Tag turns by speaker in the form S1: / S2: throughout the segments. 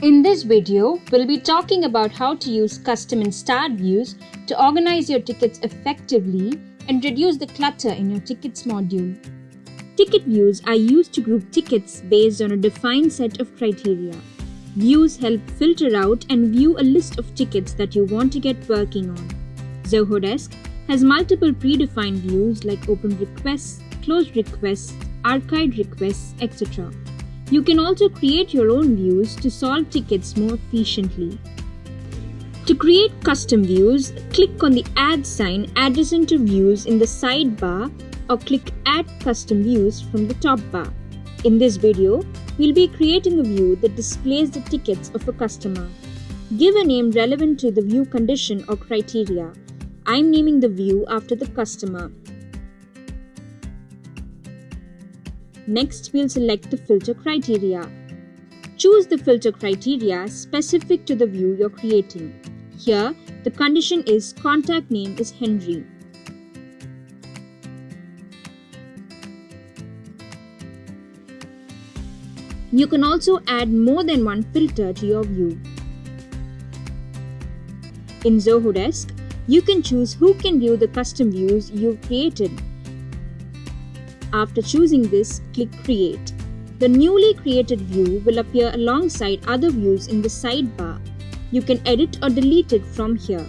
S1: In this video, we'll be talking about how to use custom and start views to organize your tickets effectively and reduce the clutter in your tickets module. Ticket views are used to group tickets based on a defined set of criteria. Views help filter out and view a list of tickets that you want to get working on. Zoho Desk has multiple predefined views like open requests, closed requests, archived requests, etc. You can also create your own views to solve tickets more efficiently. To create custom views, click on the add sign adjacent to views in the sidebar or click add custom views from the top bar. In this video, we'll be creating a view that displays the tickets of a customer. Give a name relevant to the view condition or criteria. I'm naming the view after the customer. Next, we'll select the filter criteria. Choose the filter criteria specific to the view you're creating. Here, the condition is contact name is Henry. You can also add more than one filter to your view. In Zoho Desk, you can choose who can view the custom views you've created. After choosing this, click Create. The newly created view will appear alongside other views in the sidebar. You can edit or delete it from here.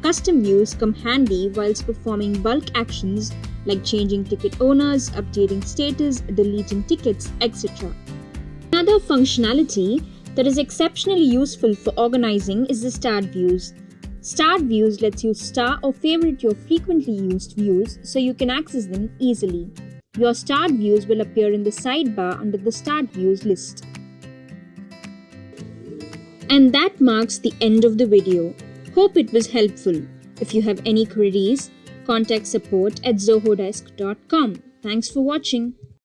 S1: Custom views come handy whilst performing bulk actions like changing ticket owners, updating status, deleting tickets, etc. Another functionality that is exceptionally useful for organizing is the Start views. Start views lets you star or favorite your frequently used views so you can access them easily. Your Start views will appear in the sidebar under the Start views list. And that marks the end of the video. Hope it was helpful. If you have any queries, contact support@zohodesk.com. Thanks for watching.